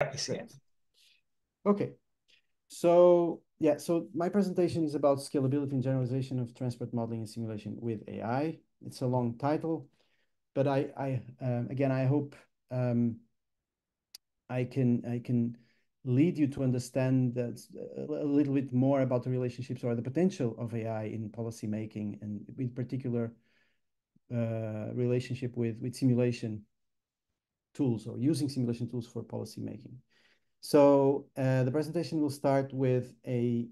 Great. Okay. So yeah, so my presentation is about scalability and generalization of transport modeling and simulation with AI. It's a long title, but again, I hope um, I can lead you to understand that a little bit more about the relationships or the potential of AI in policy making, and in particular relationship with simulation tools or using simulation tools for policy making. So the presentation will start with a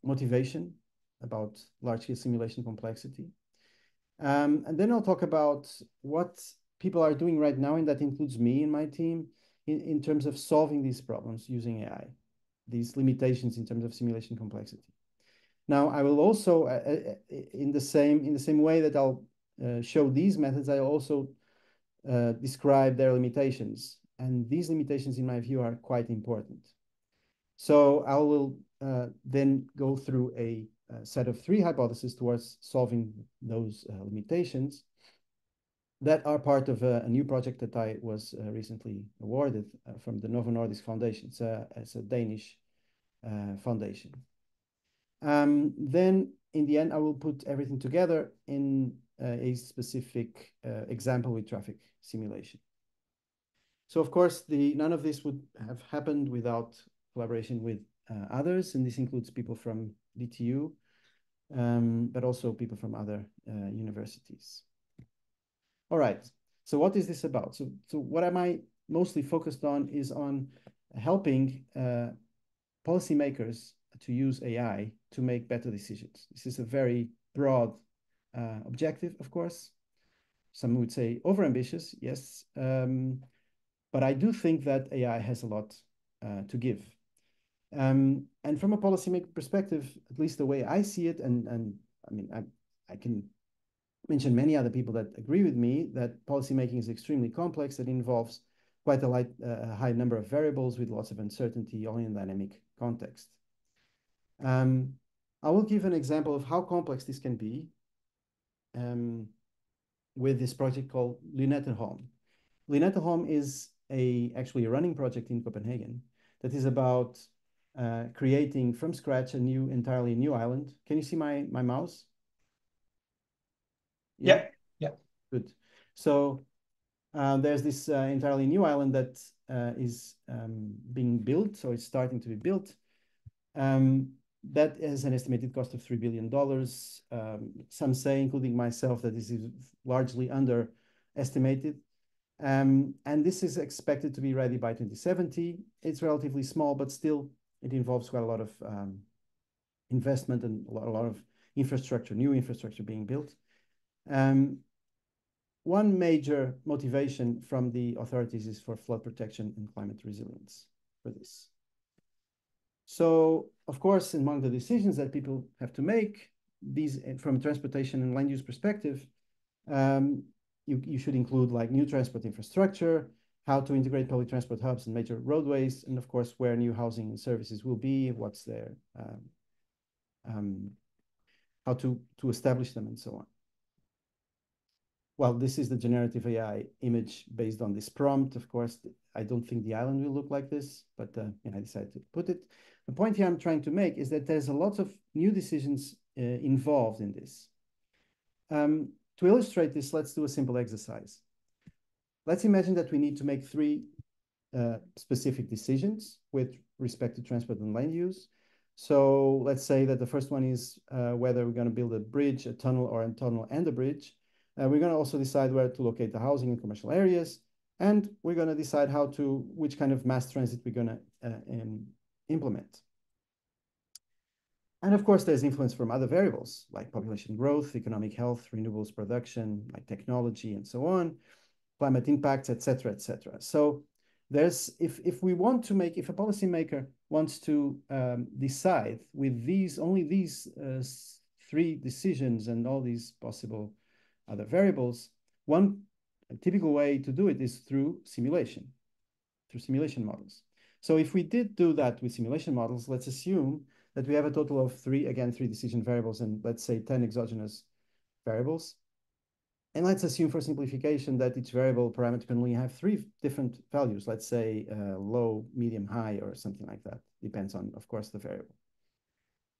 motivation about large-scale simulation complexity. And then I'll talk about what people are doing right now, and that includes me and my team, in terms of solving these problems using AI, these limitations in terms of simulation complexity. Now, I will also, in the same way that I'll show these methods, I also describe their limitations. And these limitations, in my view, are quite important. So I will then go through a set of 3 hypotheses towards solving those limitations that are part of a new project that I was recently awarded from the Novo Nordisk Foundation. It's a Danish foundation. Then in the end, I will put everything together in a specific example with traffic simulation. So of course, none of this would have happened without collaboration with others, and this includes people from DTU, but also people from other universities. All right, so what is this about? So what am I mostly focused on is on helping policymakers to use AI to make better decisions. This is a very broad objective, of course. Some would say overambitious, yes. But I do think that AI has a lot to give. And from a policymaker perspective, at least the way I see it, and I mean, I can mention many other people that agree with me that policymaking is extremely complex, that involves quite a high number of variables with lots of uncertainty, all in a dynamic context. I will give an example of how complex this can be with this project called Lynetteholm. Lynetteholm is actually a running project in Copenhagen that is about creating from scratch entirely new island. Can you see my mouse? Yeah. Yeah. Good. So there's this entirely new island that is being built. So it's starting to be built. That has an estimated cost of $3 billion. Some say, including myself, that this is largely underestimated. And this is expected to be ready by 2070. It's relatively small, but still it involves quite a lot of investment and a lot of infrastructure, new infrastructure being built. One major motivation from the authorities is for flood protection and climate resilience for this. So, of course, among the decisions that people have to make, these from a transportation and land use perspective, you should include like new transport infrastructure, how to integrate public transport hubs and major roadways, and of course, where new housing and services will be, what's there, how to establish them, and so on. Well, this is the generative AI image based on this prompt. Of course, I don't think the island will look like this, but I decided to put it. The point here I'm trying to make is that there's a lot of new decisions involved in this. To illustrate this, let's do a simple exercise. Let's imagine that we need to make 3 specific decisions with respect to transport and land use. So let's say that the first one is whether we're going to build a bridge, a tunnel, or a tunnel and a bridge. We're going to also decide where to locate the housing and commercial areas. And we're going to decide which kind of mass transit we're going to implement. And of course, there's influence from other variables like population growth, economic health, renewables production, like technology, and so on, climate impacts, et cetera, et cetera. So if we want to if a policymaker wants to decide with only these 3 decisions and all these possible other variables, one typical way to do it is through simulation models. So if we did do that with simulation models, let's assume that we have a total of 3 decision variables and let's say 10 exogenous variables. And let's assume for simplification that each variable parameter can only have 3 different values, let's say low, medium, high, or something like that. Depends on, of course, the variable.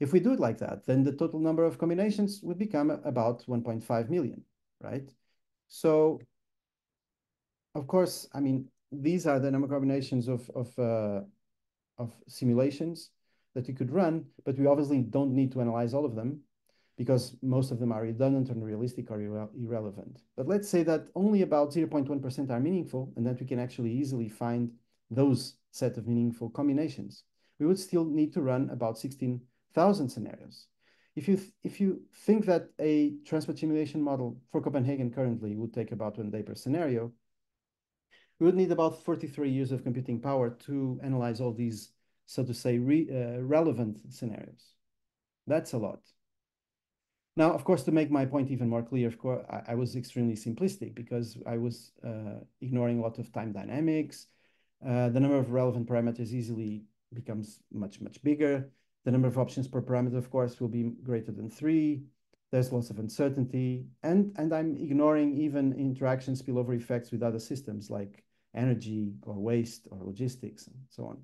If we do it like that, then the total number of combinations would become about 1.5 million, right? So, of course, I mean, these are the number of combinations of simulations that you could run, but we obviously don't need to analyze all of them because most of them are redundant, unrealistic, or irrelevant. But let's say that only about 0.1% are meaningful and that we can actually easily find those set of meaningful combinations. We would still need to run about 16,000 scenarios. If you think that a transport simulation model for Copenhagen currently would take about 1 day per scenario, we would need about 43 years of computing power to analyze all these, so to say, relevant scenarios. That's a lot. Now, of course, to make my point even more clear, of course, I was extremely simplistic because I was ignoring a lot of time dynamics. The number of relevant parameters easily becomes much, much bigger. The number of options per parameter, of course, will be greater than 3. There's lots of uncertainty. And I'm ignoring even interaction spillover effects with other systems like energy or waste or logistics and so on.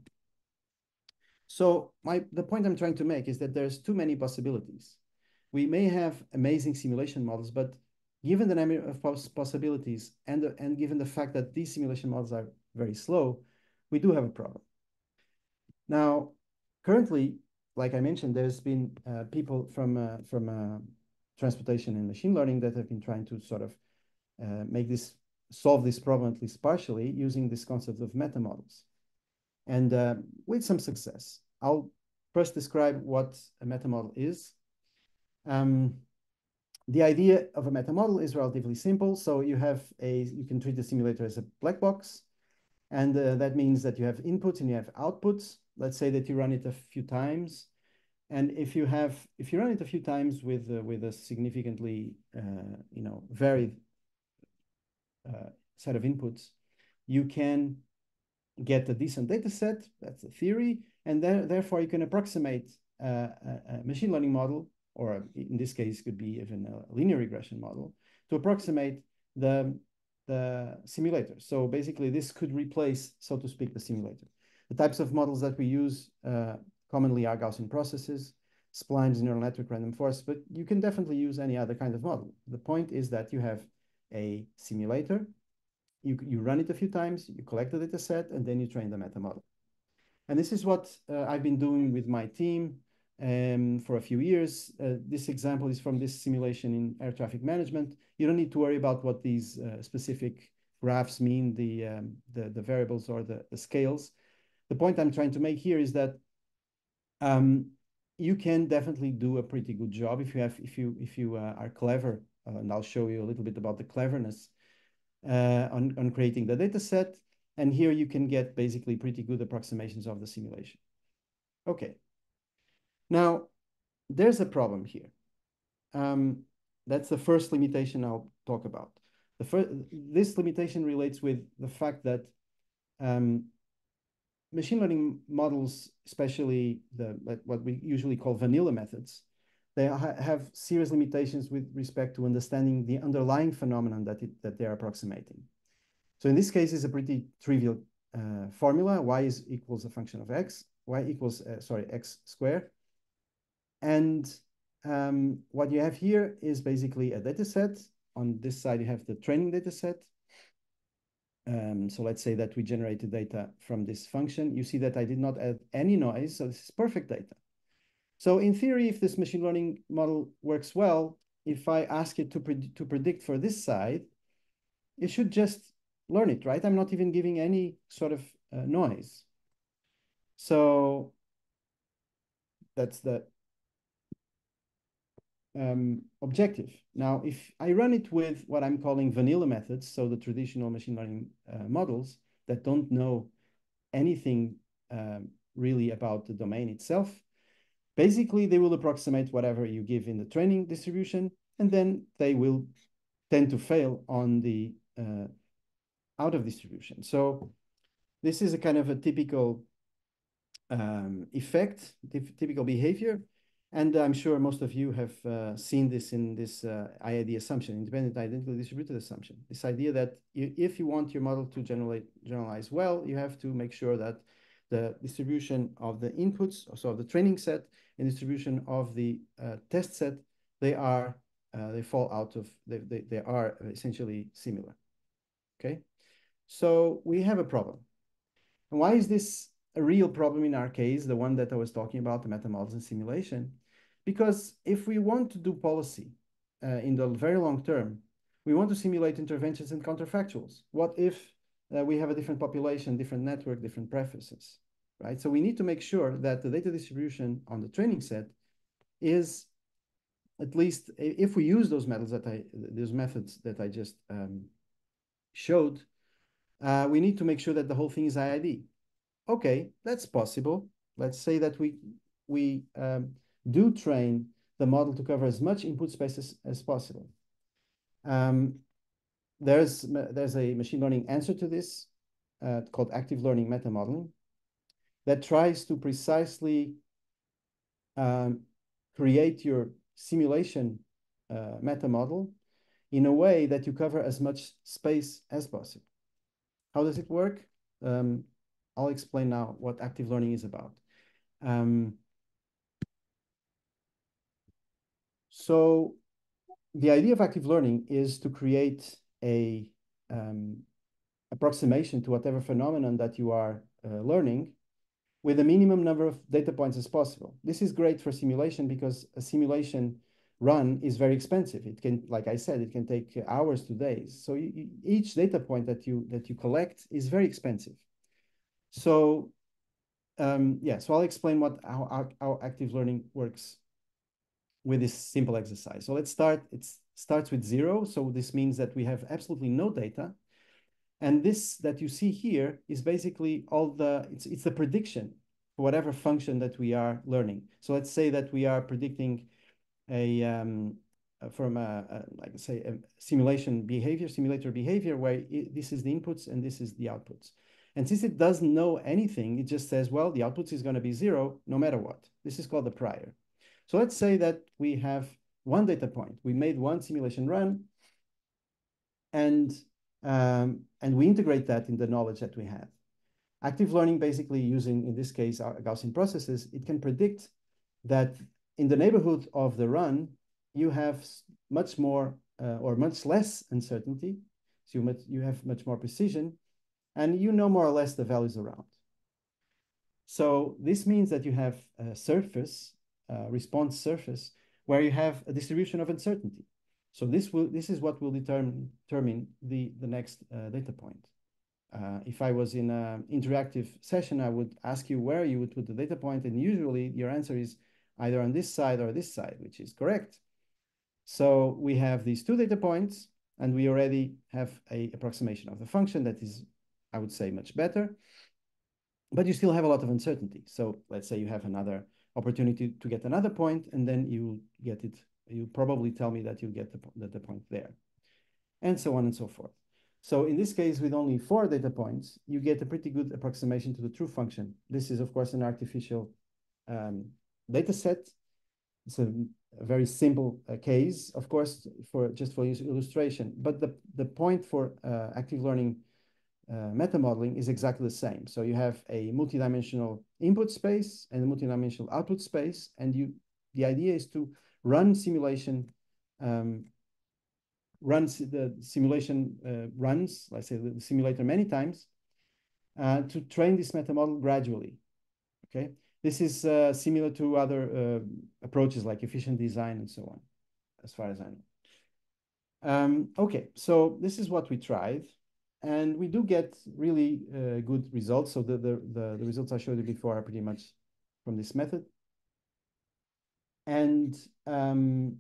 So the point I'm trying to make is that there's too many possibilities. We may have amazing simulation models, but given the number of possibilities and given the fact that these simulation models are very slow, we do have a problem. Now, currently, like I mentioned, there's been people from transportation and machine learning that have been trying to sort of solve this problem, at least partially, using this concept of meta models. And with some success. I'll first describe what a meta model is. The idea of a meta model is relatively simple. So you can treat the simulator as a black box. And that means that you have inputs and you have outputs. Let's say that you run it a few times. And if you run it a few times with a significantly varied set of inputs, you can get a decent data set. That's a theory. And therefore you can approximate a machine learning model, or in this case could be even a linear regression model, to approximate the simulator. So basically this could replace, so to speak, the simulator. The types of models that we use commonly are Gaussian processes, splines, neural network, random forest, but you can definitely use any other kind of model. The point is that you have a simulator, you run it a few times, you collect the data set, and then you train the meta model. And this is what I've been doing with my team for a few years. This example is from this simulation in air traffic management. You don't need to worry about what these specific graphs mean, the variables or the scales. The point I'm trying to make here is that you can definitely do a pretty good job if you are clever, and I'll show you a little bit about the cleverness on creating the data set. And here you can get basically pretty good approximations of the simulation. Okay. Now, there's a problem here. That's the first limitation I'll talk about. This limitation relates with the fact that machine learning models, especially what we usually call vanilla methods, they have serious limitations with respect to understanding the underlying phenomenon that they're approximating. So in this case, it's a pretty trivial formula. Y equals a function of x. Y equals, x squared. And what you have here is basically a data set. On this side, you have the training data set. So let's say that we generated data from this function. You see that I did not add any noise, so this is perfect data. So in theory, if this machine learning model works well, if I ask it to predict for this side, it should just learn it, right? I'm not even giving any sort of noise. So that's the objective. Now, if I run it with what I'm calling vanilla methods, so the traditional machine learning models that don't know anything really about the domain itself, basically they will approximate whatever you give in the training distribution, and then they will tend to fail on the out of distribution. So this is a kind of a typical effect, typical behavior. And I'm sure most of you have seen this in this IID assumption, independent identically distributed assumption. This idea that if you want your model to generalize well, you have to make sure that the distribution of the inputs, so of the training set, and distribution of the test set, they fall out of, they are essentially similar. Okay, so we have a problem. And why is this a real problem in our case, the one that I was talking about, the meta models and simulation? Because if we want to do policy in the very long term, we want to simulate interventions and counterfactuals. What if we have a different population, different network, different preferences, right? So we need to make sure that the data distribution on the training set is, at least if we use those methods that I just showed, we need to make sure that the whole thing is IID. Okay, that's possible. Let's say that we do train the model to cover as much input space as possible. There's a machine learning answer to this called active learning meta modeling that tries to precisely create your simulation meta model in a way that you cover as much space as possible. How does it work? I'll explain now what active learning is about. So the idea of active learning is to create a approximation to whatever phenomenon that you are learning with a minimum number of data points as possible. This is great for simulation because a simulation run is very expensive. It can, like I said, it can take hours to days. So each data point that you collect is very expensive. So yeah, so I'll explain how active learning works with this simple exercise. So let's start. It starts with 0. So this means that we have absolutely no data. And this that you see here is basically it's the prediction for whatever function that we are learning. So let's say that we are predicting like I say, a simulator behavior, where this is the inputs and this is the outputs. And since it doesn't know anything, it just says, well, the outputs is going to be 0 no matter what. This is called the prior. So let's say that we have one data point. We made one simulation run, and we integrate that in the knowledge that we have. Active learning, basically using, in this case, Gaussian processes, it can predict that in the neighborhood of the run, you have much more or much less uncertainty. So you have much more precision, and you know more or less the values around. So this means that you have a surface, response surface, where you have a distribution of uncertainty. So this is what will determine the next data point. If I was in an interactive session, I would ask you where you would put the data point, and usually your answer is either on this side or this side, which is correct. So we have these two data points, and we already have an approximation of the function that is, I would say, much better. But you still have a lot of uncertainty. So let's say you have another opportunity to get another point, and then you get it. You probably tell me that you get the point there, and so on and so forth. So in this case, with only 4 data points, you get a pretty good approximation to the true function. This is, of course, an artificial data set. It's a very simple case, of course, for illustration. But the point for active learning meta modeling is exactly the same. So you have a multidimensional input space and a multidimensional output space, and the idea is to run simulation runs, let's say the simulator many times, to train this meta model gradually. Okay, this is similar to other approaches like efficient design and so on, as far as I know. Okay, so this is what we tried, and we do get really good results. So the results I showed you before are pretty much from this method. And on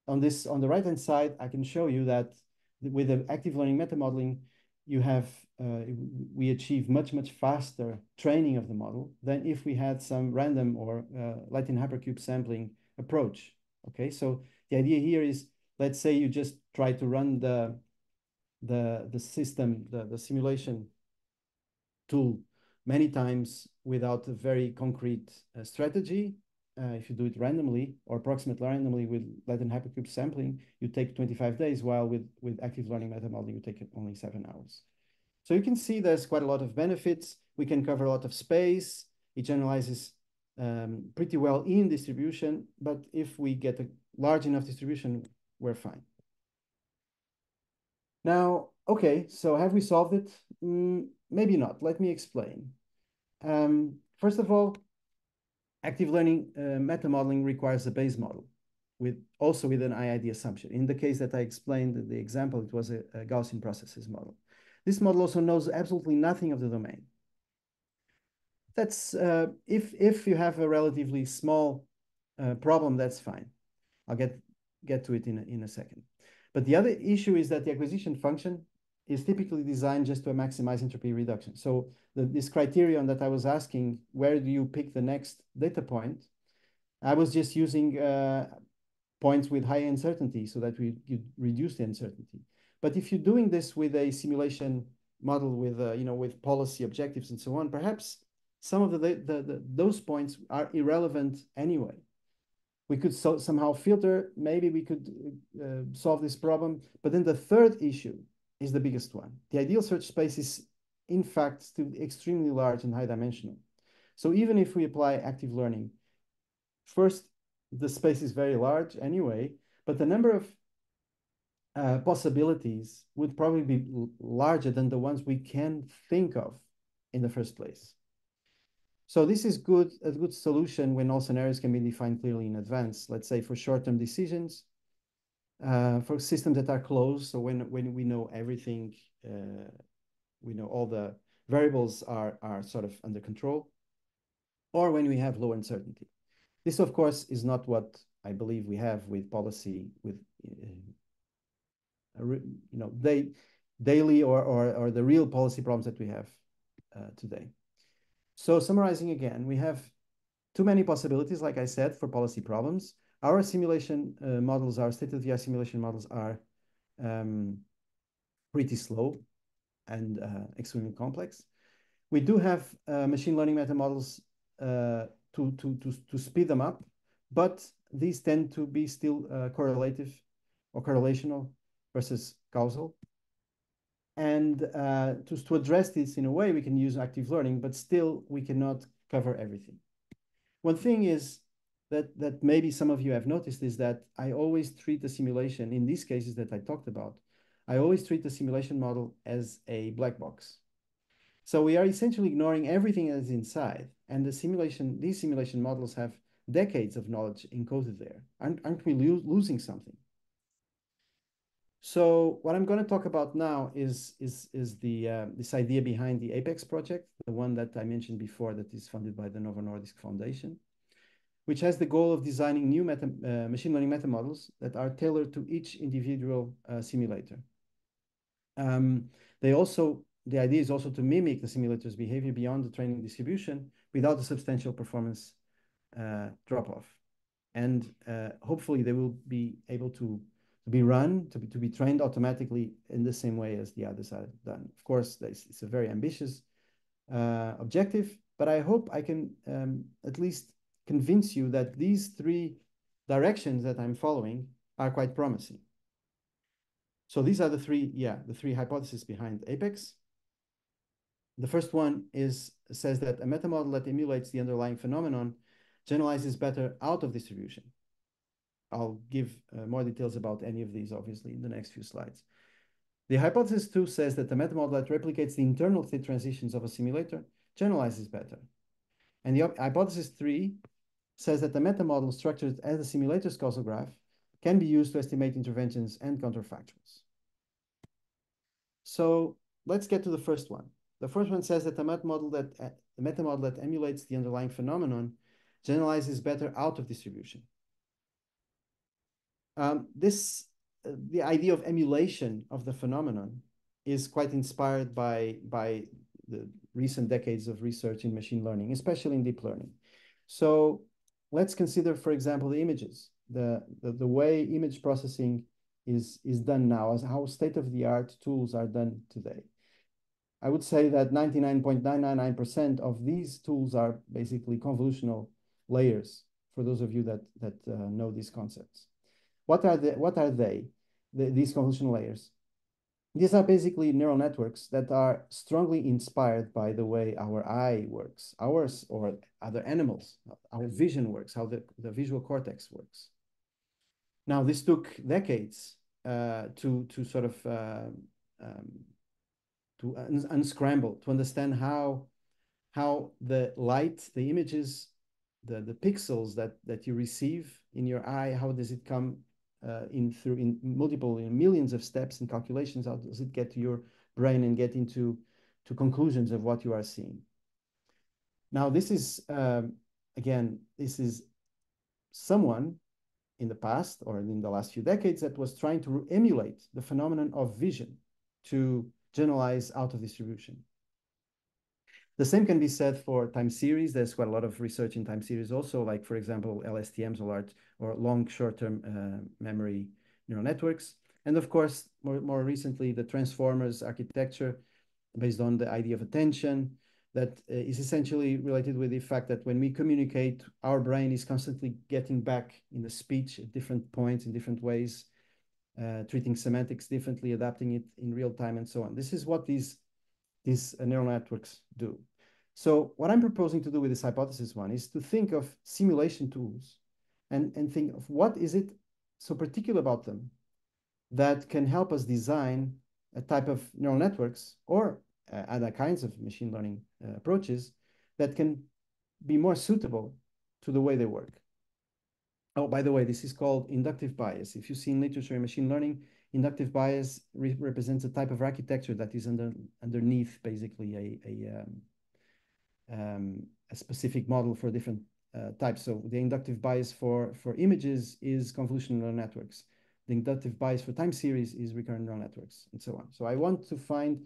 the right-hand side, I can show you that with the active learning meta modeling, we achieve much faster training of the model than if we had some random or Latin hypercube sampling approach. Okay, so the idea here is, let's say you just try to run the system, the simulation tool many times without a very concrete strategy. if you do it randomly or approximately randomly with latent hypercube sampling, you take 25 days, while with active learning meta modeling, you take only 7 hours. So you can see there's quite a lot of benefits. We can cover a lot of space. It generalizes pretty well in distribution, but if we get a large enough distribution, we're fine. Now, okay, so have we solved it? Maybe not. Let me explain. First of all, active learning meta modeling requires a base model also with an IID assumption. In the case that I explained the example, it was a Gaussian processes model. This model also knows absolutely nothing of the domain. That's if you have a relatively small problem, that's fine. I'll get to it in a second. But the other issue is that the acquisition function is typically designed just to maximize entropy reduction. So this criterion that I was asking, where do you pick the next data point? I was just using points with high uncertainty so that you reduce the uncertainty. But if you're doing this with a simulation model with with policy objectives and so on, perhaps some of those points are irrelevant anyway. We could somehow filter, maybe we could solve this problem. But then the third issue is the biggest one. The ideal search space is, in fact, still extremely large and high dimensional. So even if we apply active learning, first, the space is very large anyway, but the number of possibilities would probably be larger than the ones we can think of in the first place. So this is a good solution when all scenarios can be defined clearly in advance. Let's say for short-term decisions, for systems that are closed. So when we know everything, we know all the variables are sort of under control, or when we have low uncertainty. This, of course, is not what I believe we have with policy, with daily or the real policy problems that we have today. So summarizing again, we have too many possibilities, like I said, for policy problems. Our simulation models, our state-of-the-art simulation models are pretty slow and extremely complex. We do have machine learning meta models to speed them up, but these tend to be still correlative or correlational versus causal. And to address this in a way, we can use active learning, but still we cannot cover everything. One thing is that maybe some of you have noticed is that I always treat the simulation, in these cases that I talked about, I always treat the simulation model as a black box. So we are essentially ignoring everything that is inside, and these simulation models have decades of knowledge encoded there. Aren't we losing something? So what I'm going to talk about now is this idea behind the Apex project, the one that I mentioned before that is funded by the Novo Nordisk Foundation, which has the goal of designing new machine learning meta models that are tailored to each individual simulator. The idea is also to mimic the simulator's behavior beyond the training distribution without a substantial performance drop-off. And hopefully they will be able to be run, to be trained automatically in the same way as the others are done. Of course, it's a very ambitious objective, but I hope I can at least convince you that these three directions that I'm following are quite promising. So these are the three hypotheses behind Apex. The first one says that a meta model that emulates the underlying phenomenon generalizes better out of distribution. I'll give more details about any of these, obviously, in the next few slides. The hypothesis 2 says that the meta model that replicates the internal state transitions of a simulator generalizes better. And the hypothesis 3 says that the meta model structured as a simulator's causal graph can be used to estimate interventions and counterfactuals. So let's get to the first one. The first one says that the meta model that emulates the underlying phenomenon generalizes better out of distribution. The idea of emulation of the phenomenon is quite inspired by the recent decades of research in machine learning, especially in deep learning. So let's consider, for example, the images, the way image processing is done now, as how state-of-the-art tools are done today. I would say that 99.999% of these tools are basically convolutional layers for those of you that know these concepts. What are they? These convolutional layers. These are basically neural networks that are strongly inspired by the way our eye works, ours or other animals, our vision works, how the visual cortex works. Now, this took decades to sort of to unscramble, to understand how the light, the images, the pixels that you receive in your eye, how does it come in multiple millions of steps and calculations, how does it get to your brain and get into conclusions of what you are seeing. Now, this is, again, this is someone in the past or in the last few decades that was trying to emulate the phenomenon of vision to generalize out of distribution. The same can be said for time series. There's quite a lot of research in time series also, like, for example, LSTMs or long short-term memory neural networks. And of course, more recently, the transformers architecture based on the idea of attention that is essentially related with the fact that when we communicate, our brain is constantly getting back in the speech at different points in different ways, treating semantics differently, adapting it in real time, and so on. This is what these neural networks do. So what I'm proposing to do with this hypothesis one is to think of simulation tools and think of what is it so particular about them that can help us design a type of neural networks or other kinds of machine learning approaches that can be more suitable to the way they work. Oh, by the way, this is called inductive bias. If you see in literature in machine learning, inductive bias represents a type of architecture that is underneath basically a specific model for different types. So the inductive bias for images is convolutional neural networks. The inductive bias for time series is recurrent neural networks, and so on. So I want to find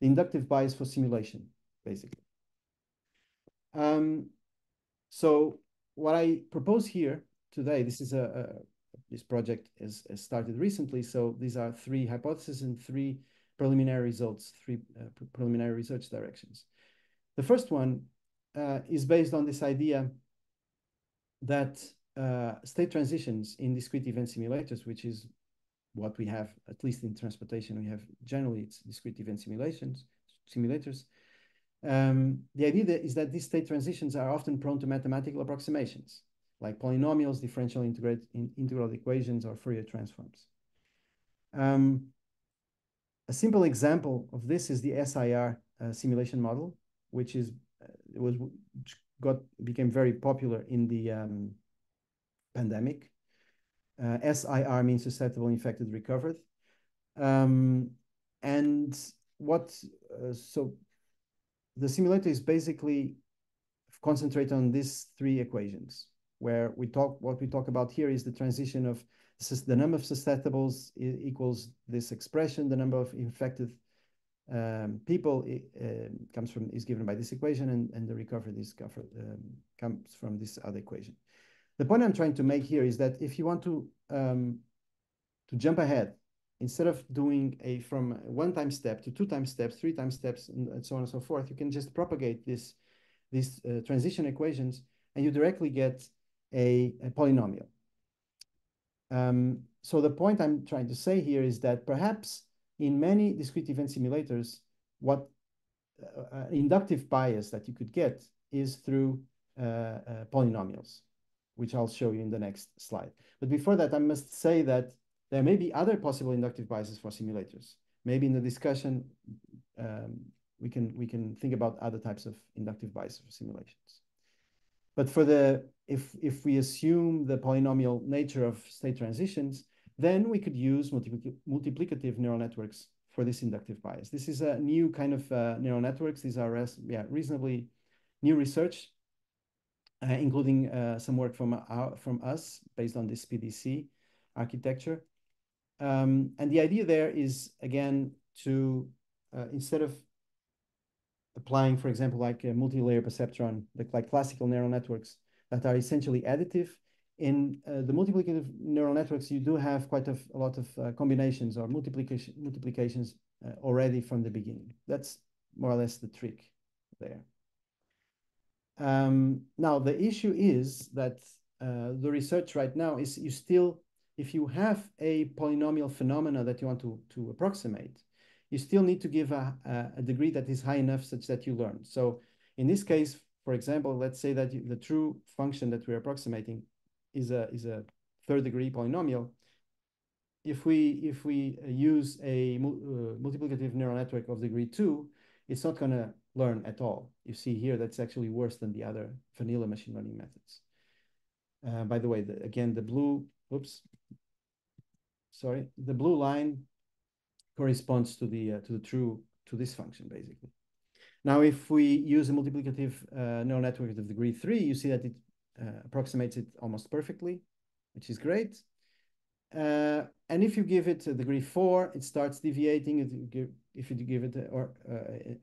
the inductive bias for simulation, basically. So what I propose here today, this project is started recently. So these are 3 hypotheses and 3 preliminary results, 3 preliminary research directions. The first one is based on this idea that state transitions in discrete event simulators, which is what we have, at least in transportation, we have generally it's discrete event simulators. The idea is that these state transitions are often prone to mathematical approximations, like polynomials, differential integral equations, or Fourier transforms. A simple example of this is the SIR simulation model, which became very popular in the pandemic. SIR means susceptible, infected, recovered. So the simulator is basically concentrate on these 3 equations, where what we talk about here is the transition of the number of susceptibles equals this expression, the number of infected people is given by this equation, and the recovery comes from this other equation. The point I'm trying to make here is that if you want to jump ahead, instead of doing from 1 time step to 2 time steps, 3 time steps, and so on and so forth, you can just propagate these transition equations, and you directly get a polynomial. So the point I'm trying to say here is that perhaps in many discrete event simulators, what inductive bias that you could get is through polynomials, which I'll show you in the next slide. But before that, I must say that there may be other possible inductive biases for simulators. Maybe in the discussion, we can think about other types of inductive biases for simulations. But if we assume the polynomial nature of state transitions, then we could use multiplicative neural networks for this inductive bias. This is a new kind of neural networks. These are reasonably new research, including some work from us based on this PDC architecture. And the idea there is, again, to instead of applying, for example, like a multi-layer perceptron, like classical neural networks that are essentially additive, in the multiplicative neural networks, you do have quite a lot of combinations or multiplications already from the beginning. That's more or less the trick there. Now, the issue is that the research right now is you still, if you have a polynomial phenomena that you want to approximate, you still need to give a degree that is high enough such that you learn. So in this case, for example, let's say that the true function that we're approximating is a third degree polynomial. If we use a multiplicative neural network of degree 2, it's not going to learn at all. You see here that's actually worse than the other vanilla machine learning methods. By the way, again, the blue line corresponds to this function basically. Now, if we use a multiplicative neural network of degree 3, you see that it approximates it almost perfectly, which is great. And if you give it a degree 4, it starts deviating. If you give it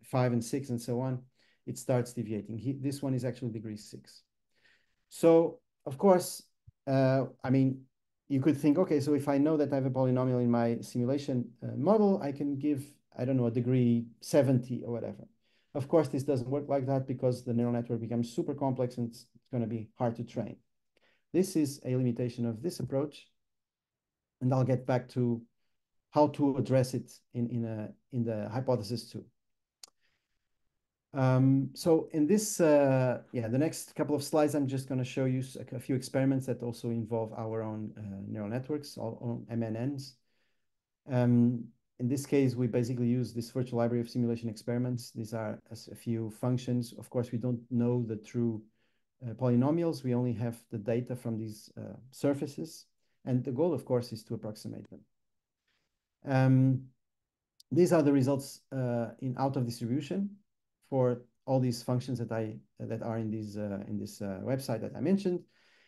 5 and 6 and so on, it starts deviating. This one is actually degree 6. So, of course, I mean, you could think, okay, so if I know that I have a polynomial in my simulation model, I can give, I don't know, a degree 70 or whatever. Of course, this doesn't work like that because the neural network becomes super complex and it's going to be hard to train. This is a limitation of this approach. And I'll get back to how to address it in the hypothesis 2. So in this, the next couple of slides, I'm just going to show you a few experiments that also involve our own neural networks, our own MNNs. In this case, we basically use this virtual library of simulation experiments. These are a few functions. Of course, we don't know the true polynomials. We only have the data from these surfaces. And the goal, of course, is to approximate them. These are the results in out of distribution for all these functions that are in this website that I mentioned.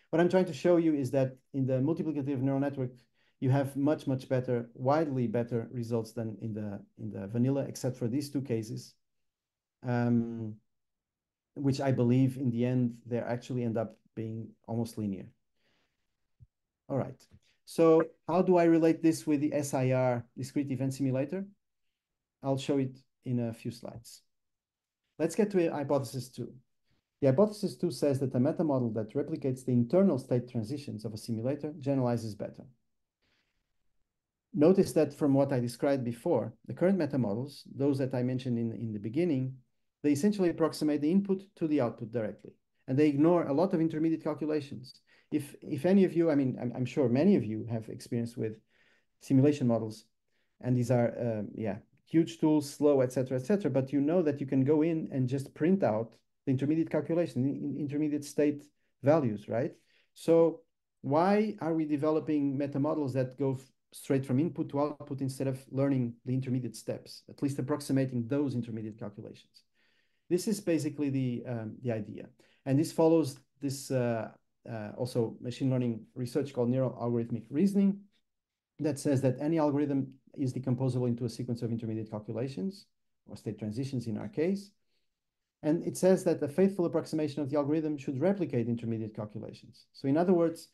What I'm trying to show you is that in the multiplicative neural network, you have much better, widely better results than in the vanilla, except for these two cases, which I believe in the end they actually end up being almost linear. All right. So how do I relate this with the SIR discrete event simulator? I'll show it in a few slides. Let's get to hypothesis 2. The hypothesis 2 says that a meta model that replicates the internal state transitions of a simulator generalizes better. Notice that from what I described before, the current meta models, those that I mentioned in the beginning, they essentially approximate the input to the output directly, and they ignore a lot of intermediate calculations. If any of you, I mean, I'm sure many of you have experience with simulation models, and these are, huge tools, slow, et cetera, but you know that you can go in and just print out the intermediate calculation, intermediate state values, right? So why are we developing meta models that go straight from input to output instead of learning the intermediate steps, at least approximating those intermediate calculations? This is basically the idea. And this follows this also machine learning research called neural algorithmic reasoning that says that any algorithm is decomposable into a sequence of intermediate calculations, or state transitions in our case. And it says that a faithful approximation of the algorithm should replicate intermediate calculations. So in other words,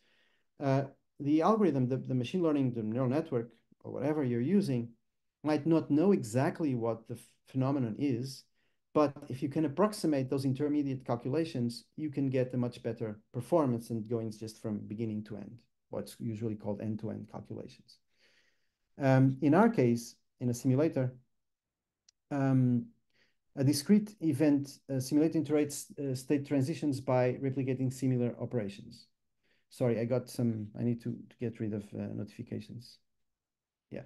the algorithm, the machine learning, the neural network, or whatever you're using, might not know exactly what the phenomenon is, but if you can approximate those intermediate calculations, you can get a much better performance than going just from beginning to end, what's usually called end-to-end calculations. In our case, in a simulator, a discrete event simulator iterates state transitions by replicating similar operations. Sorry, I need to get rid of notifications. Yeah.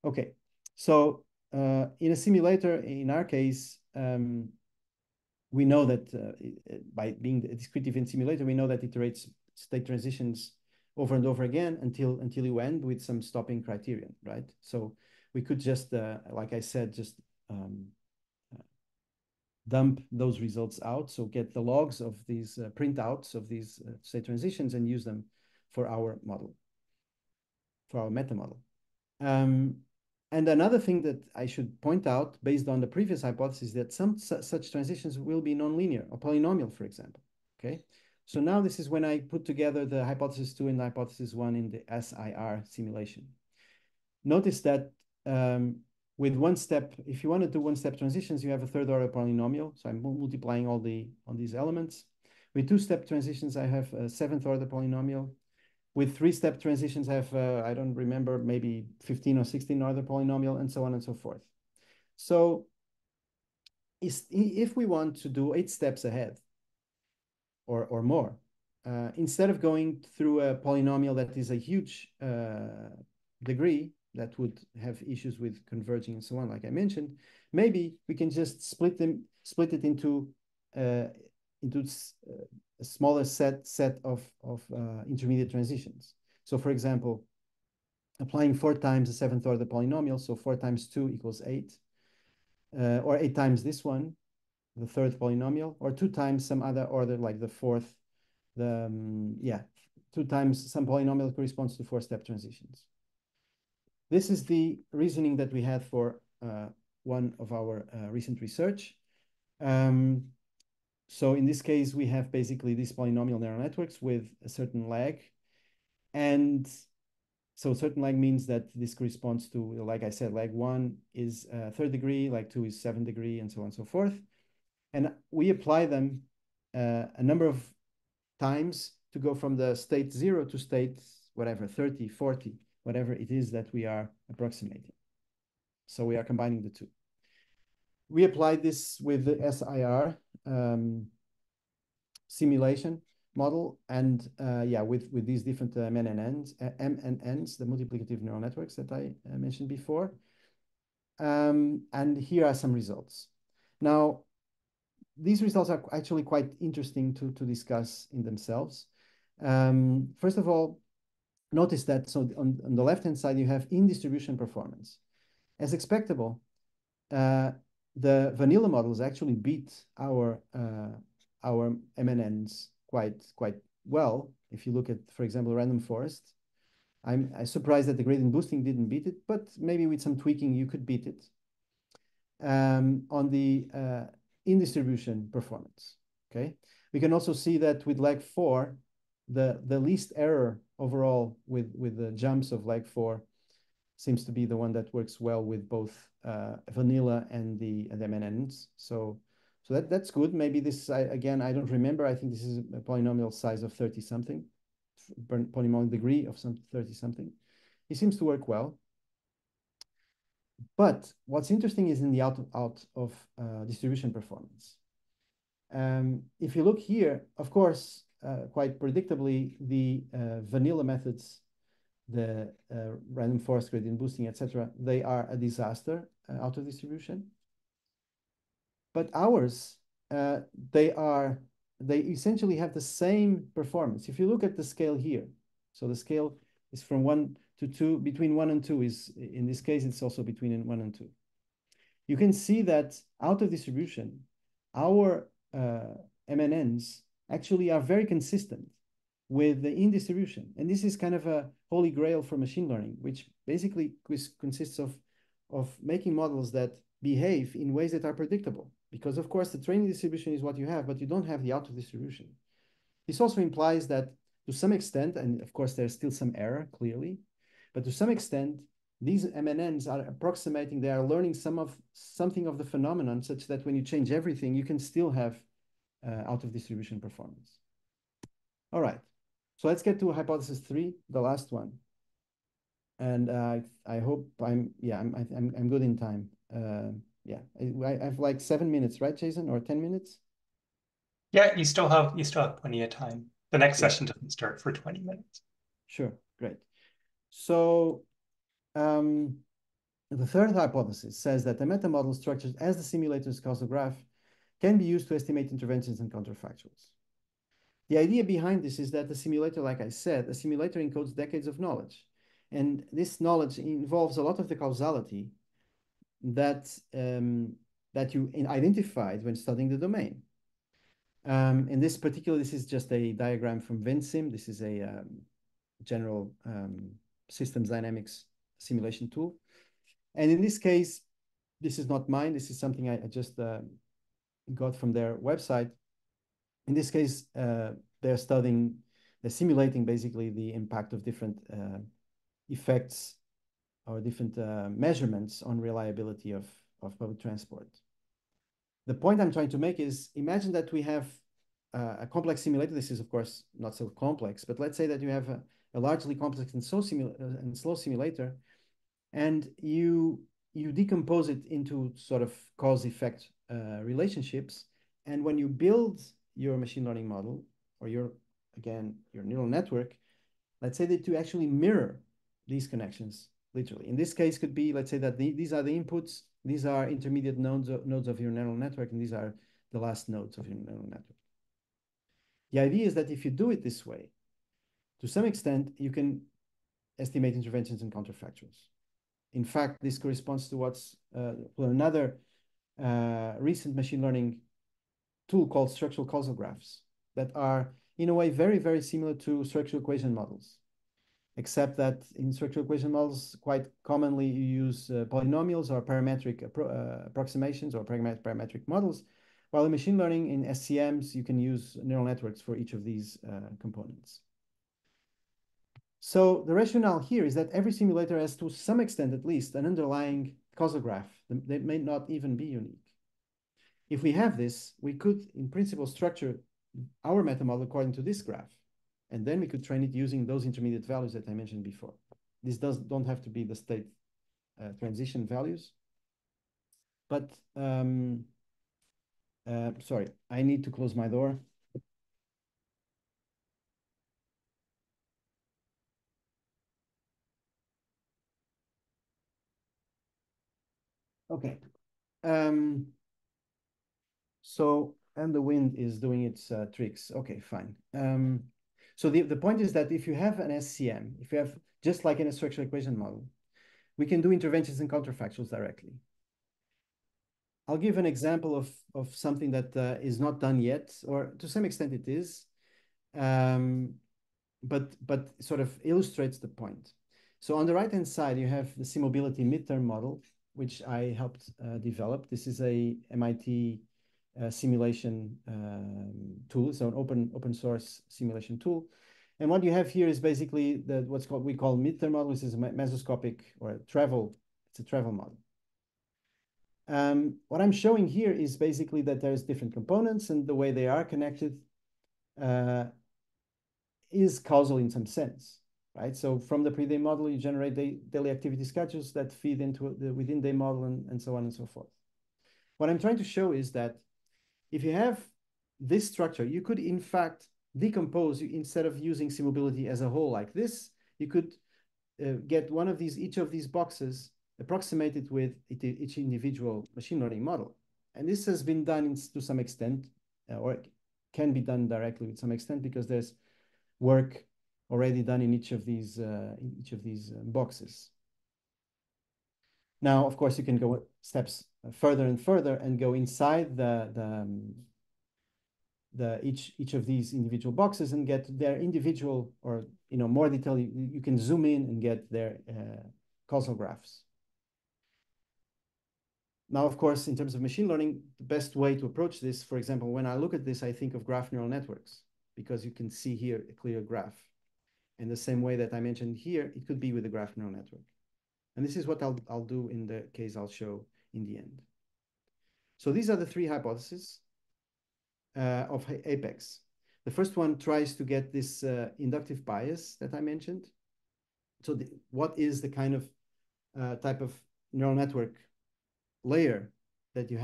Okay. So in a simulator, in our case, we know that by being a discrete event simulator, we know that it iterates state transitions over and over again until you end with some stopping criterion, right? So we could just, like I said, just dump those results out. So get the logs of these printouts of these state transitions and use them for our model, for our meta model. And another thing that I should point out, based on the previous hypothesis, that some such transitions will be nonlinear or polynomial, for example. Okay. So now this is when I put together the hypothesis 2 and the hypothesis 1 in the SIR simulation. Notice that with one step, if you want to do one-step transitions, you have a third order polynomial. So I'm multiplying all these elements. With two-step transitions, I have a seventh order polynomial. With three-step transitions, I have, I don't remember, maybe 15 or 16 order polynomial, and so on and so forth. So if we want to do 8 steps ahead or more, instead of going through a polynomial that is a huge degree that would have issues with converging and so on, like I mentioned, maybe we can just split it into a smaller set of intermediate transitions. So for example, applying 4 times the seventh order polynomial, so 4 times 2 equals 8, or 8 times this one, the third polynomial, or 2 times some other order like the fourth, yeah, 2 times some polynomial corresponds to 4-step transitions. This is the reasoning that we had for one of our recent research. So in this case, we have basically these polynomial neural networks with a certain lag. And so certain lag means that this corresponds to, like I said, lag 1 is 3rd degree, lag 2 is 7th degree, and so on and so forth. And we apply them a number of times to go from the state 0 to state whatever, 30, 40, whatever it is that we are approximating. So we are combining the two. We applied this with the SIR simulation model, and yeah, with these different MNNs, the multiplicative neural networks that I mentioned before. And here are some results. Now, these results are actually quite interesting to discuss in themselves. First of all, notice that so on the left-hand side, you have in-distribution performance. As expectable, the vanilla models actually beat our MNNs quite well. If you look at, for example, random forest, I'm surprised that the gradient boosting didn't beat it, but maybe with some tweaking you could beat it. On the in-distribution performance, okay? We can also see that with lag 4, the least error overall with the jumps of lag 4 seems to be the one that works well with both vanilla and the MNNs. So that's good. Maybe this, again, I don't remember. I think this is a polynomial size of 30 something, polynomial degree of some 30 something. It seems to work well. But what's interesting is in the out of distribution performance. If you look here, of course, quite predictably, the vanilla methods, the random forest gradient boosting, etc., they are a disaster out of distribution. But ours, they essentially have the same performance. If you look at the scale here, so the scale is from 1 to 2, between 1 and 2 is, in this case, it's also between 1 and 2. You can see that out of distribution, our MNNs actually are very consistent with the in distribution. And this is kind of a holy grail for machine learning, which basically consists of making models that behave in ways that are predictable. Because of course, the training distribution is what you have, but you don't have the out of distribution. This also implies that to some extent, and of course, there's still some error, clearly, but to some extent, these MNNs are approximating, they are learning something of the phenomenon such that when you change everything, you can still have out of distribution performance. All right, so let's get to hypothesis 3, the last one. And I hope I'm good in time. Yeah, I have like 7 minutes, right, Jason, or 10 minutes? Yeah, you still have plenty of time. The next Great. session doesn't start for 20 minutes. Sure, great. So the third hypothesis says that the meta model structured as the simulator's causal graph can be used to estimate interventions and counterfactuals. The idea behind this is that the simulator, like I said, a simulator encodes decades of knowledge. And this knowledge involves a lot of the causality that you identified when studying the domain. In this particular, this is just a diagram from VinSim. This is a general systems dynamics simulation tool. And in this case, this is not mine. This is something I just got from their website. In this case, they're simulating basically the impact of different effects or different measurements on reliability of public transport. The point I'm trying to make is, imagine that we have a complex simulator. This is, of course, not so complex, but let's say that you have a largely complex and slow simulator, and you decompose it into sort of cause-effect relationships. And when you build your machine learning model or again, your neural network, let's say that you actually mirror these connections, literally. In this case, could be, let's say that these are the inputs, these are intermediate nodes of your neural network, and these are the last nodes of your neural network. The idea is that if you do it this way, to some extent, you can estimate interventions and counterfactuals. In fact, this corresponds to what's another recent machine learning tool called structural causal graphs that are, in a way, very, very similar to structural equation models, except that in structural equation models, quite commonly you use polynomials or parametric approximations or parametric models, while in machine learning, in SCMs, you can use neural networks for each of these components. So the rationale here is that every simulator has, to some extent at least, an underlying causal graph that may not even be unique. If we have this, we could, in principle, structure our meta model according to this graph, and then we could train it using those intermediate values that I mentioned before. These don't have to be the state transition values, but sorry, I need to close my door. Okay. So, and the wind is doing its tricks. Okay, fine. So the point is that if you have an SCM, if you have, just like in a structural equation model, we can do interventions and counterfactuals directly. I'll give an example of something that is not done yet, or to some extent it is, but sort of illustrates the point. So on the right-hand side, you have the SimMobility midterm model, which I helped develop. This is a MIT simulation tool, so an open source simulation tool. And what you have here is basically what's we call midterm model. This is a mesoscopic or a travel. It's a travel model. What I'm showing here is basically that there's different components, and the way they are connected is causal in some sense, right? So from the pre-day model, you generate daily activity schedules that feed into the within-day model, and so on and so forth. What I'm trying to show is that if you have this structure, you could in fact decompose, instead of using SimMobility as a whole like this, you could get each of these boxes approximated with each individual machine learning model. And this has been done to some extent, or can be done directly with some extent, because there's work already done in each of these boxes. Now, of course, you can go steps further and further and go inside each of these individual boxes and get their individual, or more detail. You can zoom in and get their causal graphs. Now, of course, in terms of machine learning, the best way to approach this, for example, when I look at this, I think of graph neural networks, because you can see here a clear graph. In the same way that I mentioned here, it could be with a graph neural network. And this is what I'll do in the case I'll show in the end. So these are the three hypotheses of Apex. The first one tries to get this inductive bias that I mentioned. So what is the kind of type of neural network layer that you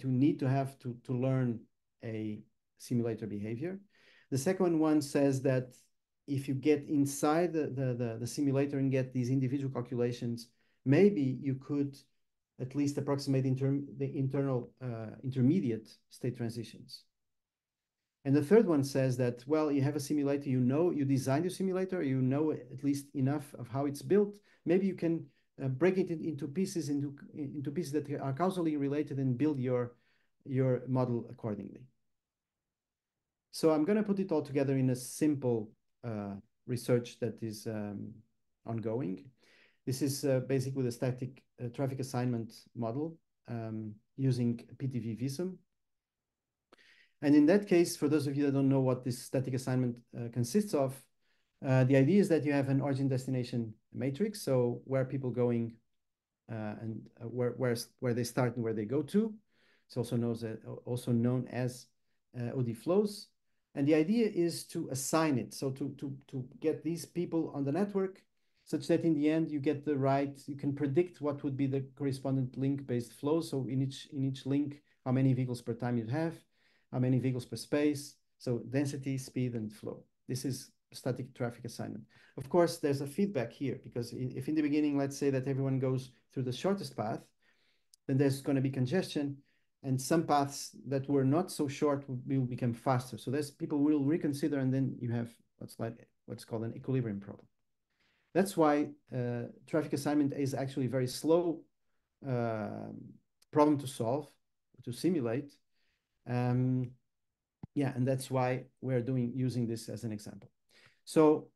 need to have to learn a simulator behavior. The second one says that if you get inside the simulator and get these individual calculations, maybe you could at least approximate the internal intermediate state transitions. And the third one says that, well, you have a simulator, you designed your simulator, you know at least enough of how it's built. Maybe you can break it into pieces, into pieces that are causally related, and build your model accordingly. So I'm going to put it all together in a simple research that is ongoing. This is basically the static traffic assignment model using PTV Visum. And in that case, for those of you that don't know what this static assignment consists of, the idea is that you have an origin destination matrix, so where people going and where they start and where they go to. It's also known as OD flows. And the idea is to assign it. So to get these people on the network such that in the end you get the right, you can predict what would be the correspondent link-based flow. So in each link, how many vehicles per time you have, how many vehicles per space. So density, speed, and flow. This is static traffic assignment. Of course, there's a feedback here because if in the beginning, let's say that everyone goes through the shortest path, then there's going to be congestion and some paths that were not so short will become faster. So there's people will reconsider and then you have what's called an equilibrium problem. That's why traffic assignment is actually a very slow problem to solve, to simulate. Yeah, and that's why we're using this as an example. So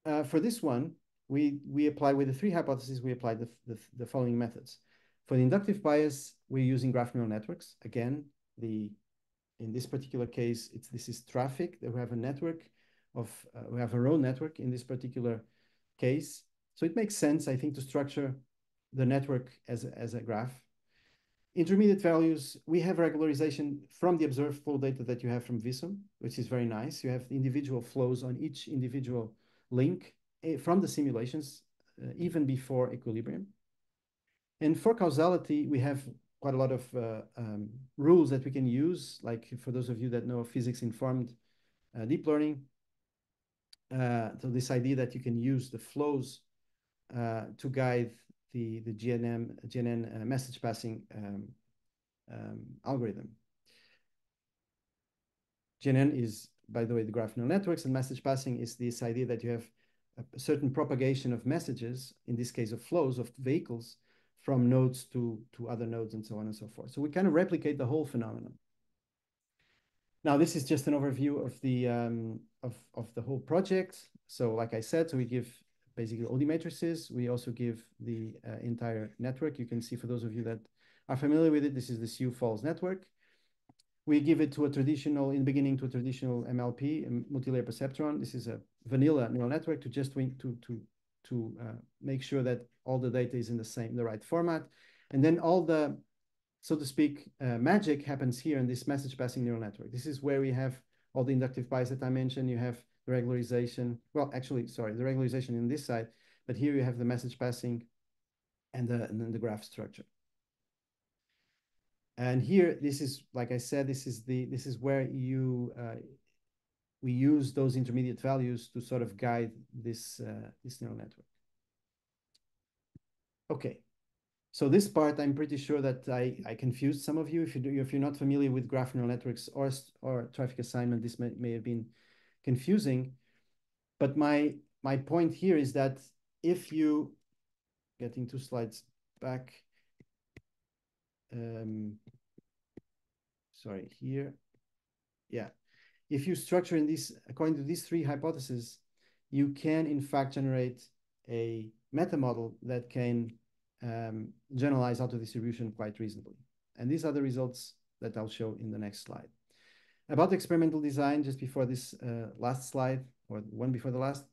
for this one, we apply with the three hypotheses, we apply the following methods. For the inductive bias, we're using graph neural networks. Again, in this particular case, this is traffic. We have a network we have a row network in this particular case. So it makes sense, I think, to structure the network as a graph. Intermediate values, we have regularization from the observed flow data that you have from Visum, which is very nice. You have the individual flows on each individual link from the simulations, even before equilibrium. And for causality, we have quite a lot of rules that we can use, like for those of you that know physics-informed deep learning. So this idea that you can use the flows to guide the GNN message passing algorithm. GNN is, by the way, the graph neural networks, and message passing is this idea that you have a certain propagation of messages, in this case of flows of vehicles, from nodes to other nodes and so on and so forth. So we kind of replicate the whole phenomenon. Now, this is just an overview of the whole project. So like I said, so we give basically OD matrices. We also give the entire network. You can see for those of you that are familiar with it, this is the Sioux-Falls network. We give it to a traditional, in the beginning, to a traditional MLP, a multi-layer perceptron. This is a vanilla neural network to just make sure that all the data is in the right format. And then all the, so to speak, magic happens here in this message passing neural network. This is where we have all the inductive bias that I mentioned. You have the regularization. Well, actually, sorry, the regularization in this side, but here you have the message passing and then the graph structure. And here, this is, like I said, this is where we use those intermediate values to sort of guide this neural network. Okay, so this part, I'm pretty sure that I confused some of you. If you're not familiar with graph neural networks or traffic assignment, this may have been confusing. But my point here is that if you, getting 2 slides back, sorry, here, yeah. If you structure in this, according to these 3 hypotheses, you can in fact generate a meta model that can generalize auto distribution quite reasonably. And these are the results that I'll show in the next slide. About experimental design, just before this last slide, or one before the last,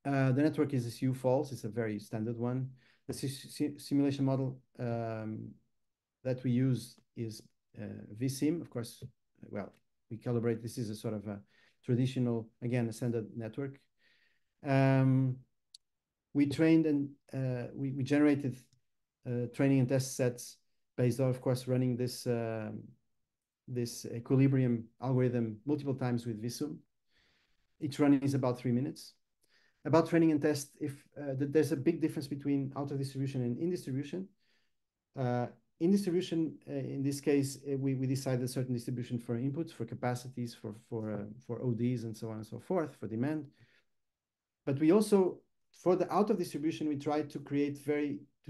the network is a Sioux-Falls. It's a very standard one. The simulation model that we use is vSim, of course. Well, we calibrate. This is a sort of a traditional, again, a standard network. We trained and we generated training and test sets based on, of course, running this this equilibrium algorithm multiple times with Visum. Each run is about 3 minutes. About training and test, if there's a big difference between out of distribution and in distribution. In distribution, in this case, we decided a certain distribution for inputs, for capacities, for ODs, and so on and so forth, for demand. But we also, for the out of distribution, we tried to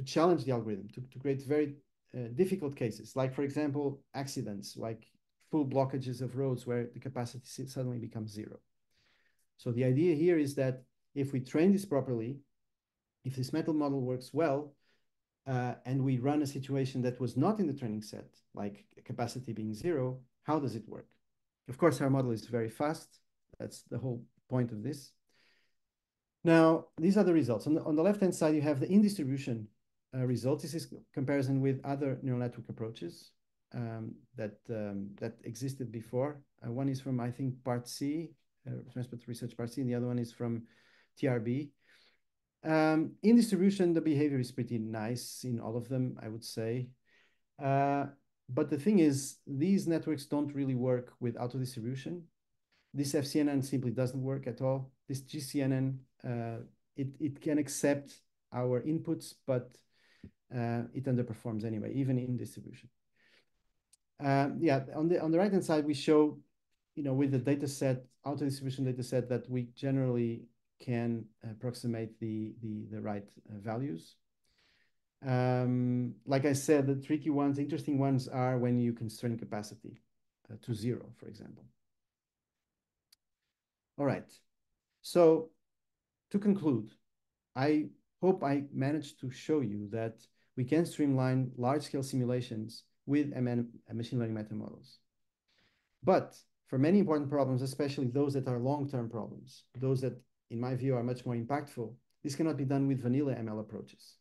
challenge the algorithm, to create very difficult cases, like, for example, accidents, like full blockages of roads where the capacity suddenly becomes 0. So the idea here is that if we train this properly, if this mental model works well, and we run a situation that was not in the training set, like capacity being 0, how does it work? Of course, our model is very fast. That's the whole point of this. Now, these are the results. On the left-hand side, you have the in-distribution results. This is comparison with other neural network approaches. that existed before. One is from, I think, Part C, Transport Research Part C, and the other one is from TRB. In distribution, the behavior is pretty nice in all of them, I would say. But the thing is, these networks don't really work with auto distribution. This FCNN simply doesn't work at all. This GCNN, it can accept our inputs, but it underperforms anyway, even in distribution. Yeah, on the right-hand side, we show, with the data set, auto distribution data set, that we generally can approximate the right values. Like I said, the tricky ones, interesting ones are when you constrain capacity to 0, for example. All right. So to conclude, I hope I managed to show you that we can streamline large-scale simulations with machine learning meta models. But for many important problems, especially those that are long-term problems, those that, in my view, are much more impactful, this cannot be done with vanilla ML approaches.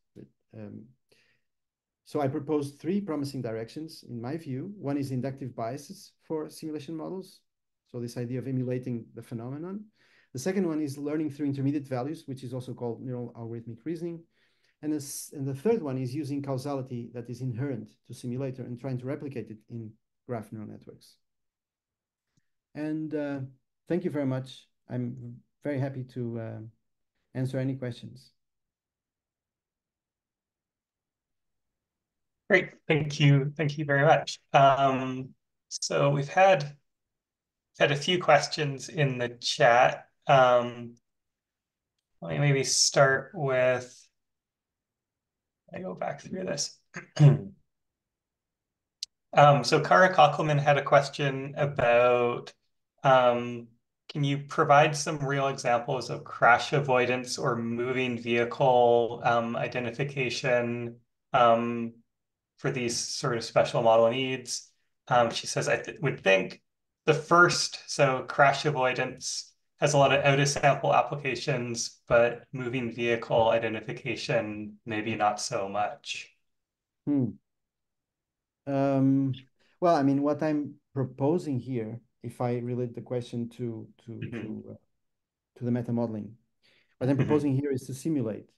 So I propose 3 promising directions, in my view. One is inductive biases for simulation models. So this idea of emulating the phenomenon. The second one is learning through intermediate values, which is also called neural algorithmic reasoning. And the third one is using causality that is inherent to simulator and trying to replicate it in graph neural networks. And thank you very much. I'm very happy to answer any questions. Great. Thank you. Thank you very much. So we've had a few questions in the chat. Let me maybe start with, I go back through this. So Kara Kokelman had a question about, can you provide some real examples of crash avoidance or moving vehicle identification for these sort of special model needs? She says, I would think the first, so crash avoidance, has a lot of out-of-sample applications, but moving vehicle identification, maybe not so much. Hmm. Well, I mean, what I'm proposing here, if I relate the question to the meta modeling, what I'm proposing here is to simulate.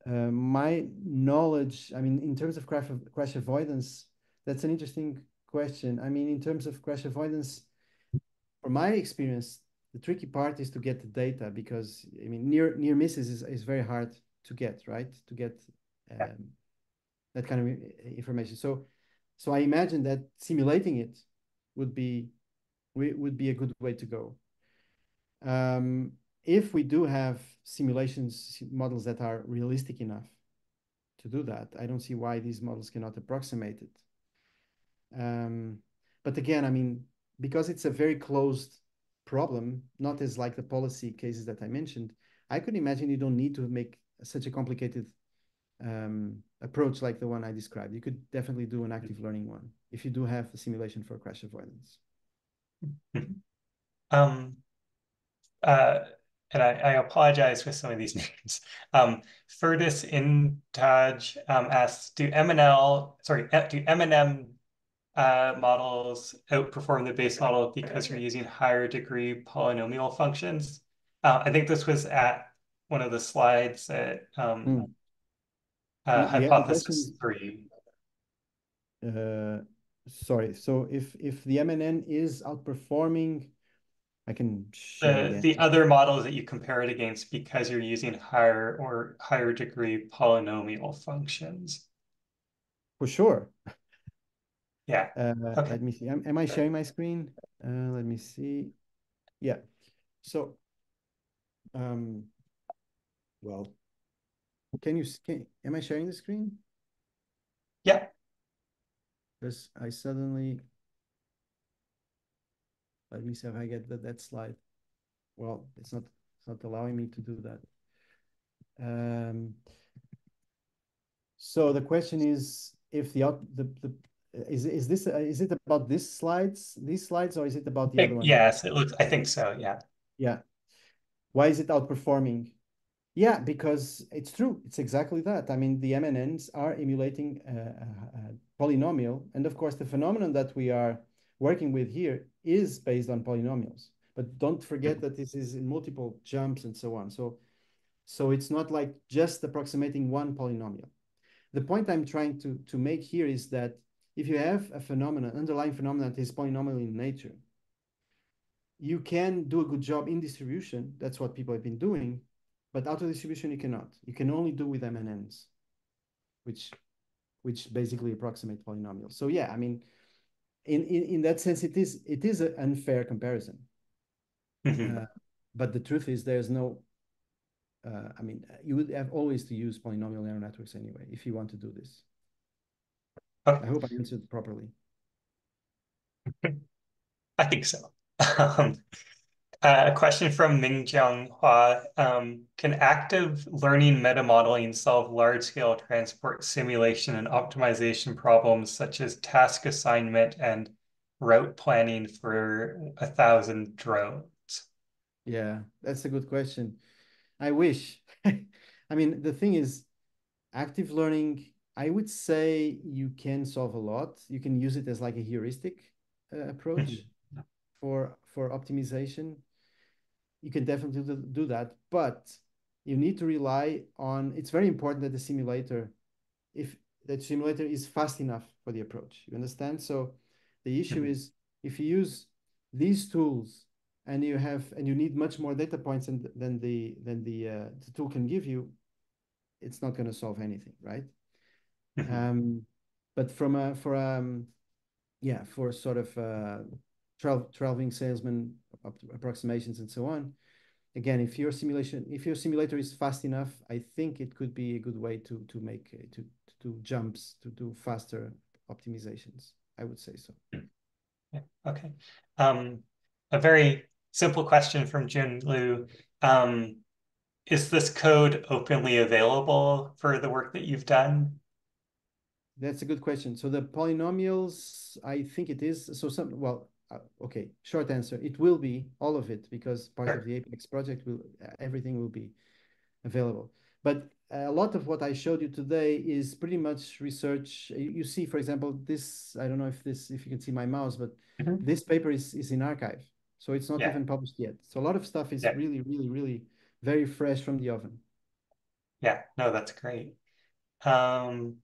My knowledge, I mean, in terms of crash avoidance, that's an interesting question. I mean, in terms of crash avoidance, from my experience, the tricky part is to get the data because, I mean, near misses is very hard to get, right? To get that kind of information. So I imagine that simulating it would be a good way to go. If we do have simulations models that are realistic enough to do that, I don't see why these models cannot approximate it. But again, I mean, because it's a very closed problem, not as like the policy cases that I mentioned, I could imagine you don't need to make such a complicated approach like the one I described. You could definitely do an active learning one if you do have a simulation for crash avoidance. Um, uh, and I apologize for some of these names. Ferdis Intaj asks, do M&M models outperform the base model because you're using higher degree polynomial functions? I think this was at one of the slides at The question hypothesis 3. sorry. So if the MNN is outperforming, I can share the The answer. other models that you compare it against because you're using higher degree polynomial functions. For sure. Yeah. Okay. Let me see. Am I sharing my screen? Let me see. Yeah. So, well, am I sharing the screen? Yeah. Because I suddenly, let me see if I get that slide. Well, it's not allowing me to do that. So the question is if is it about these slides, or is it about the other one? Yes, I think so. Yeah. Yeah. Why is it outperforming? Yeah, because it's true. It's exactly that. I mean, the MNNs are emulating a polynomial. And of course, the phenomenon that we are working with here is based on polynomials. But don't forget that this is in multiple jumps and so on. So it's not like just approximating one polynomial. The point I'm trying to make here is that if you have a phenomenon, underlying phenomenon that is polynomial in nature, you can do a good job in distribution. That's what people have been doing. But out of distribution, you cannot. You can only do with MNNs, which which basically approximate polynomials. So yeah, I mean, in that sense, it is an unfair comparison. Mhm. Uh, but the truth is, there's no. I mean, you would have always to use polynomial neural networks anyway if you want to do this. Okay. I hope I answered properly. I think so. Um, a question from Mingjiang Hua. Can active learning meta modeling solve large-scale transport simulation and optimization problems such as task assignment and route planning for 1,000 drones? Yeah, that's a good question. I wish. I mean, the thing is, active learning, I would say you can solve a lot. You can use it as like a heuristic approach Mhm. for optimization. You can definitely do that, but you need to rely on, it's very important that the simulator, if that simulator is fast enough for the approach. You understand? So the issue Mhm. is if you use these tools and you need much more data points than the tool can give you, it's not going to solve anything, right? Mhm. Um, but from a for yeah for sort of traveling salesman approximations and so on. Again, if your simulator is fast enough, I think it could be a good way to make to do jumps to do faster optimizations. I would say so. Yeah. Okay. Um, a very simple question from Jun Liu. Um, is this code openly available for the work that you've done? That's a good question. So the polynomials, I think it is. So okay, short answer. It will be all of it because part of Sure. the Apex project will everything will be available. But a lot of what I showed you today is pretty much research. You see, for example, this, I don't know if you can see my mouse, but Mhm. this paper is in archive. So it's not Yeah. even published yet. So a lot of stuff is Yeah. really, really, really very fresh from the oven. Yeah. No, that's great. Um,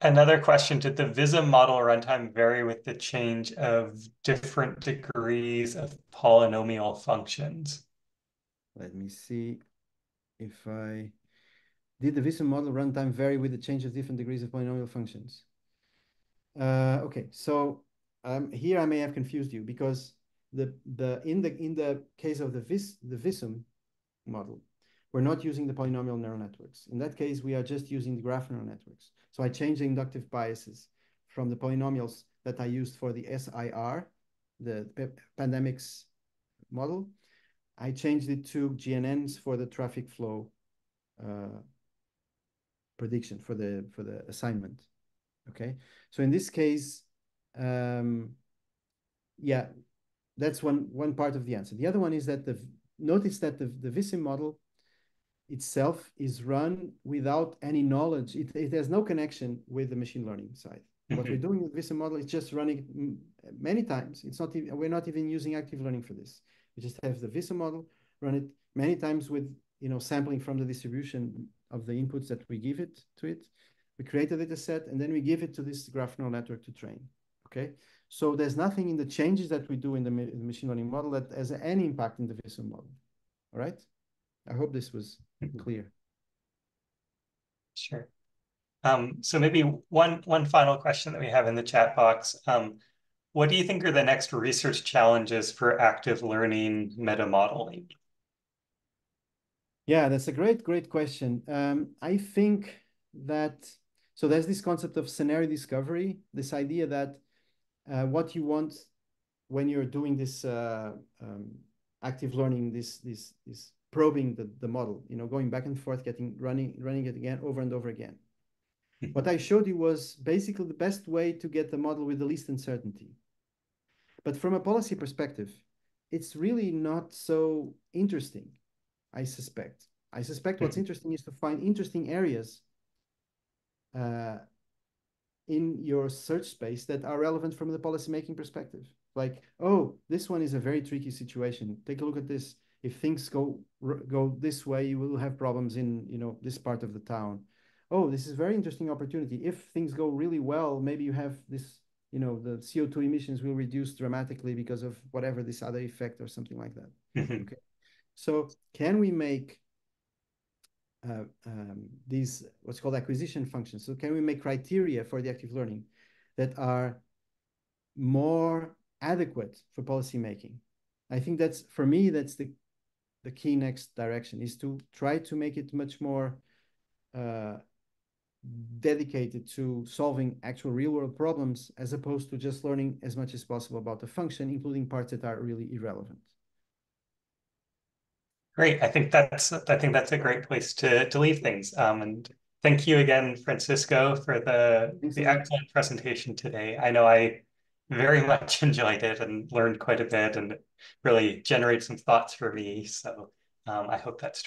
Another question, did the Vism model runtime vary with the change of different degrees of polynomial functions? Let me see if did the Visum model runtime vary with the change of different degrees of polynomial functions? Okay, so here I may have confused you because the case of the Visum model, we're not using the polynomial neural networks. In that case, we are just using the graph neural networks. So I changed the inductive biases from the polynomials that I used for the SIR, the pandemics model. I changed it to GNNs for the traffic flow uh, prediction for the assignment. Okay, so in this case, um, yeah, that's one part of the answer. The other one is that notice that the Vissim model itself is run without any knowledge. It has no connection with the machine learning side. What we're Mhm. doing with Vissim model is just running it many times. It's not even, we're not even using active learning for this. We just have the Vissim model, run it many times with sampling from the distribution of the inputs that we give it to it. We create a data set and then we give it to this graph neural network to train. Okay. So there's nothing in the changes that we do in the machine learning model that has any impact in the Vissim model. All right. I hope this was Mhm. clear. Sure. So maybe one final question that we have in the chat box. What do you think are the next research challenges for active learning meta modeling? Yeah, that's a great question. I think that so there's this concept of scenario discovery, this idea that what you want when you're doing this active learning, this probing the model, going back and forth, running it again over and over again. What I showed you was basically the best way to get the model with the least uncertainty. But from a policy perspective, it's really not so interesting, I suspect. I suspect what's interesting is to find interesting areas uh, in your search space that are relevant from the policymaking perspective. Like, oh, this one is a very tricky situation. Take a look at this. If things go this way, you will have problems in, this part of the town. Oh, this is a very interesting opportunity. If things go really well, maybe you have this, the CO2 emissions will reduce dramatically because of whatever this other effect or something like that. Okay. So can we make these what's called acquisition functions? So can we make criteria for the active learning that are more adequate for policy making? I think that's, for me, that's the key next direction, is to try to make it much more uh, dedicated to solving actual real world problems, as opposed to just learning as much as possible about the function, including parts that are really irrelevant. Great. I think that's a great place to leave things. And thank you again, Francisco, for Thanks a the lot. excellent presentation today. I know I very much enjoyed it and learned quite a bit, and it really generated some thoughts for me. So I hope that's true.